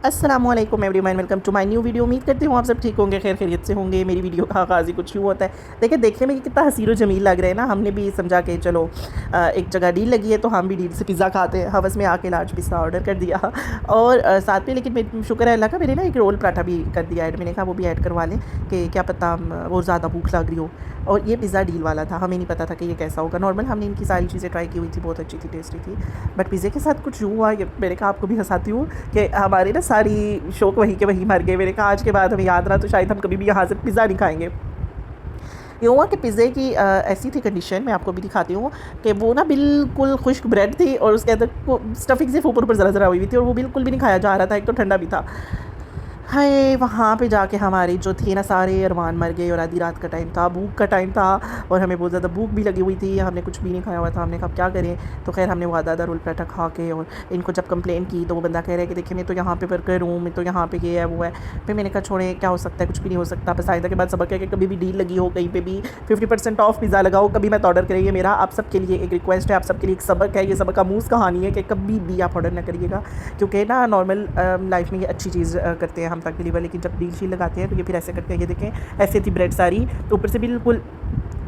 अस्सलामुअलैकुम everyone, welcome to my new video. उम्मीद करती हूँ आप सब ठीक होंगे, खैर खैरियत से होंगे। मेरी वीडियो का आगाज़ ही कुछ यूँ होता है। देखिए, देखने में कितना हसीन और जमील लग रहा है ना। हमने भी समझा कि चलो एक जगह डील लगी है तो हम भी डील से पिज़्ज़ा खाते हैं। हवस में आके लार्ज पिज़्ज़ा ऑर्डर कर दिया और साथ में लेकिन शुक्र है अल्लाह का, मैंने ना एक रोल पराठा भी कर दिया ऐड। मैंने कहा वो भी ऐड करवा लें कि क्या पता वो ज़्यादा भूख लग रही हो। और ये पिज़्ज़ा डील वाला था, हमें नहीं पता था कि ये कैसा होगा। नॉर्मल हमने इनकी सारी चीज़ें ट्राई की हुई थी, बहुत अच्छी थी, टेस्टी थी। बट पिज़्ज़े के साथ कुछ यूँ हुआ, ये मैंने कहा आपको भी हँसाती हूँ कि हमारे ना सारी शौक वहीं के वहीं मर गए। मैंने कहा आज के बाद हमें याद रहा तो शायद हम कभी भी यहाँ से पिज़्ज़ा नहीं खाएंगे। ये हुआ कि पिज़्ज़े की ऐसी थी कंडीशन, मैं आपको भी दिखाती हूँ कि वो ना बिल्कुल खुश्क ब्रेड थी और उसके अंदर स्टफिंग सिर्फ ऊपर ऊपर ज़रा ज़रा हुई थी और वो बिल्कुल भी नहीं खाया जा रहा था। एक तो ठंडा भी था। हाय, वहाँ पे जाके हमारे जो थे ना सारे अरमान मर गए। और आधी रात का टाइम था, भूख का टाइम था और हमें बहुत ज़्यादा भूख भी लगी हुई थी। हमने कुछ भी नहीं खाया हुआ था। हमने कहा क्या करें, तो खैर हमने वो आधा रोल पराठा खा के और इनको जब कंप्लेन की तो वो बंदा कह रहा है कि देखिए मैं तो यहाँ पे वर्कर हूँ, मैं तो यहाँ पे ये है वो है। फिर मैंने कहा छोड़े, क्या हो सकता है, कुछ भी नहीं हो सकता। बस आइंदा के बाद सबक है कि कभी भी डील लगी हो कहीं पे भी 50% ऑफ पिज़्ज़ा लगाओ, कभी मत ऑर्डर करिए। मेरा आप सबके लिए एक रिक्वेस्ट है, आप सबके लिए एक सबक है। ये सबक आमूज़ कहानी है कि कभी भी आप ऑर्डर ना करिएगा, क्योंकि ना नॉर्मल लाइफ में ये अच्छी चीज़ करते हैं हम तक डिलीवर, लेकिन जब डील शील लगाते हैं तो ये फिर ऐसे करते हैं। ये देखें, ऐसे थी ब्रेड सारी, तो ऊपर से बिल्कुल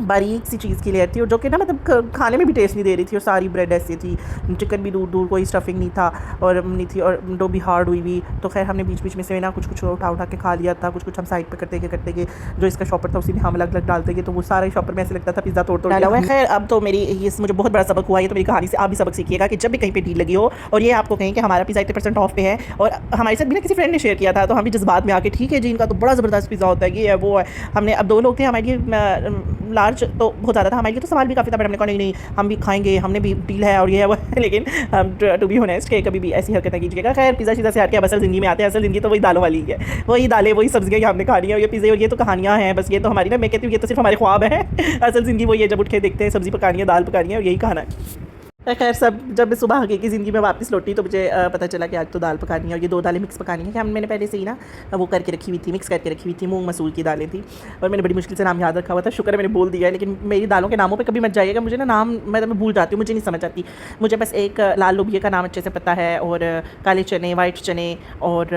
बारीक सी चीज़ की लेयर थी और जो कि ना मतलब खाने में भी टेस्ट नहीं दे रही थी। और सारी ब्रेड ऐसी थी, चिकन भी दूर दूर, कोई स्टफिंग नहीं था और नहीं थी, और डो भी हार्ड हुई हुई। तो खैर हमने बीच बीच में से ना कुछ कुछ उठा के खा लिया था, कुछ कुछ हम साइड पे करते गए। जो इसका शॉपर था उसी में हम अलग अलग डालते गए, तो वो सारे शॉपर में ऐसे लगता था पिज़्ज़ा तोड़ डाला हुआ है। खैर अब तो मेरी ये मुझे बहुत बड़ा सबक हुआ है, तो मेरी कहानी से आप भी सबक सीखिएगा कि जब भी कहीं पे डील लगी हो और ये आपको कहें कि हमारा पिज़्ज़ा 80% ऑफ पे है, और हमारे साथ भी ना किसी फ्रेंड ने शेयर किया था, तो हम भी जज्बात में आके ठीक है जी इनका तो बड़ा ज़बरदस्त पिज़्ज़ा होता है, ये है वो है। हमने अब 2 लोग थे, हमारे लिए लार्ज तो बहुत ज़्यादा था, हमारे लिए तो सामान भी काफ़ी था, बट हमने कहा नहीं हम भी खाएंगे, हमने भी डील है और ये है वो है। लेकिन टू बी ऑनेस्ट कि कभी भी ऐसी हरकत नहीं कीजिएगा। खैर पिज़्ज़ा शीज़ा से हट के अब असल ज़िंदगी में आते हैं। असल ज़िंदगी तो वही दालों वाली है, वही दालें वही सब्जियाँ हमने खानी है। और ये पिज़्ज़े और ये तो कहानियाँ हैं बस। ये तो हमारी ना, मैं कहती हूँ ये तो सिर्फ हमारे ख्वाब है। असल ज़िंदगी वही है, जब उठ के देखते हैं सब्ज़ी पकानी है, दाल पकानी है और यही खाना है। खैर सब जब मैं सुबह हकीकी ज़िंदगी में वापस लौटी तो मुझे पता चला कि आज तो दाल पकानी है और ये 2 दालें मिक्स पकानी है। कि मैंने पहले से ही ना वो करके रखी हुई थी, मिक्स करके रखी हुई थी। मूंग मसूर की दालें थी और मैंने बड़ी मुश्किल से नाम याद रखा हुआ था। शुक्र है मैंने बोल दिया है, लेकिन मेरी दालों के नामों पे कभी मत जाइएगा। मुझे ना नाम मैं भूल जाती हूँ, मुझे नहीं समझ आती। मुझे बस एक लाल लोबिया का नाम अच्छे से पता है और काले चने, वाइट चने और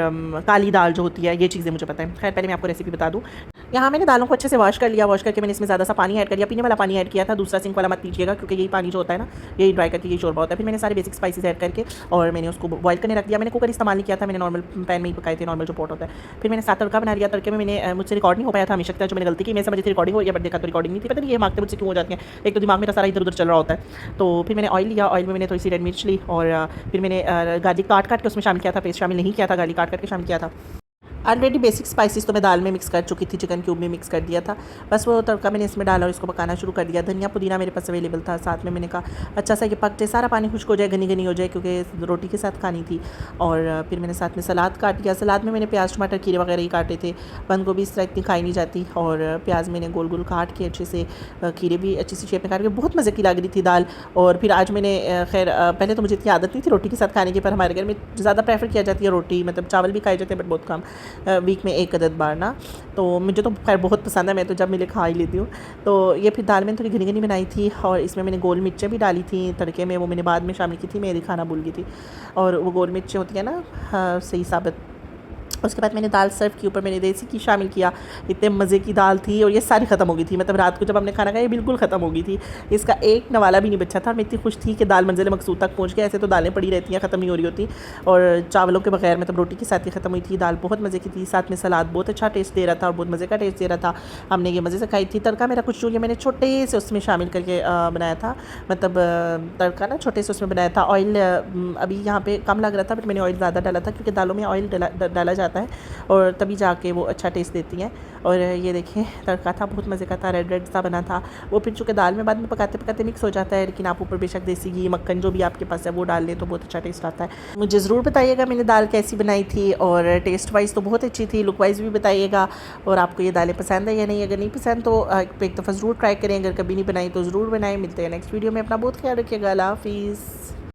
काली दाल जो होती है, ये चीज़ें मुझे पता है। खैर पहले मैं आपको रेसिपी बता दूँ। यहाँ मैंने दालों को अच्छे से वॉश कर लिया। वॉश करके मैंने इसमें ज़्यादा सा पानी ऐड कर दिया, पीने वाला पानी ऐड किया था। दूसरा सिंक वाला मत पीजिएगा, क्योंकि यही पानी जो होता है ना, यही ड्राई करके यही शोरबा होता है। फिर मैंने सारे बेसिक स्पाइसेस ऐड करके और मैंने उसको बॉईल करने रख दिया। मैंने कुकर इस्तेमाल नहीं किया था, मैंने नॉर्मल पैन में ही पकाए थे, नॉर्मल जो पॉट होता है। फिर मैंने साथ तड़का बना लिया। तड़के में मैंने मुझसे रिकॉर्ड नहीं हो पाया था, हमेशा जो मैंने गलती की, मैं समझी थी रिकॉर्डिंग हो या, बट देखा तो रिकॉर्डिंग नहीं थी। पता नहीं ये मांगते मुझसे क्यों हो जाती हैं, एक तो दिमाग मेरा सारा इधर उधर चल रहा होता है। तो फिर मैंने ऑयल लिया, ऑयल में मैंने थोड़ी सी रेड मिर्च ली और फिर मैंने गार्लिक काट के उसमें शामिल किया था। पेस्ट शामिल नहीं किया था, गार्लिक काट के शामिल किया था। ऑलरेडी बेसिक स्पाइसेस तो मैं दाल में मिक्स कर चुकी थी, चिकन क्यूब में मिक्स कर दिया था। बस वो तड़का मैंने इसमें डाला और इसको पकाना शुरू कर दिया। धनिया पुदीना मेरे पास अवेलेबल था साथ में। मैंने कहा अच्छा सा ये पक जाए, सारा पानी खुश्क हो जाए, घनी घनी हो जाए, क्योंकि रोटी के साथ खानी थी। और फिर मैंने साथ में सलाद काट दिया। सलाद में मैंने प्याज टमाटर खीरे वगैरह ही काटे थे। बंद गोभी इस तरह इतनी खाई नहीं जाती। और प्याज मैंने गोल गोल काट के अच्छे से, खीरे भी अच्छी सी शेप में काट के, बहुत मज़े की लग रही थी दाल। और फिर आज मैंने खैर पहले तो मुझे इतनी आदत नहीं थी रोटी के साथ खाने की, पर हमारे घर में ज़्यादा प्रेफर किया जाती है रोटी, मतलब चावल भी खाए जाते हैं बट बहुत कम, वीक में एक अदद बार ना। तो मुझे तो खैर बहुत पसंद है, मैं तो जब मिले खा ही लेती हूँ। तो ये फिर दाल मैंने थोड़ी घनी घनी बनाई थी और इसमें मैंने गोल मिर्चें भी डाली थी तड़के में, वो मैंने बाद में शामिल की थी, मेरी खाना भूल गई थी। और वो गोल मिर्चें होती है ना, हाँ, सही साबित। उसके बाद मैंने दाल सर्व की, ऊपर मैंने देसी घी शामिल किया। इतने मज़े की दाल थी और ये सारी ख़त्म हो गई थी, मतलब रात को जब हमने खाना खाया ये बिल्कुल ख़त्म हो गई थी। इसका एक नवाला भी नहीं बचा था और मैं इतनी खुश थी कि दाल मंजिल मकसूद तक पहुँच गया। ऐसे तो दालें पड़ी रहती हैं, ख़त्म नहीं हो रही होती। और चावलों के बगैर, मतलब रोटी के साथ ही ख़त्म हुई थी। दाल बहुत मज़े की थी, साथ में सलाद बहुत अच्छा टेस्ट दे रहा था और बहुत मज़े का टेस्ट दे रहा था। हमने ये मज़े से खाई थी। तड़का मेरा कुछ जो ये मैंने छोटे से उसमें शामिल करके बनाया था, मतलब तड़का ना छोटे से उसमें बनाया था। ऑयल अभी यहाँ पे कम लग रहा था, बट मैंने ऑयल ज़्यादा डाला था, क्योंकि दालों में ऑयल डाला जाता है और तभी जाके वो अच्छा टेस्ट देती हैं। और ये देखें तड़का था, बहुत मज़े का था, रेड रेड सा बना था। वो फिर चूँकि दाल में बाद में पकाते पकाते मिक्स हो जाता है, लेकिन आप ऊपर बेशक देसी घी मक्खन जो भी आपके पास है वो डाल लें तो बहुत अच्छा टेस्ट आता है। मुझे ज़रूर बताइएगा मैंने दाल कैसी बनाई थी, और टेस्ट वाइज़ तो बहुत अच्छी थी, लुक वाइज़ भी बताइएगा। और आपको ये दालें पसंद है या नहीं, अगर नहीं पसंद तो एक दफ़ा ज़रूर ट्राई करें, अगर कभी नहीं बनाई तो ज़रूर बनाएं। मिलते हैं नेक्स्ट वीडियो में, अपना बहुत ख्याल रखिएगा। अल्लाह हाफ़िज़।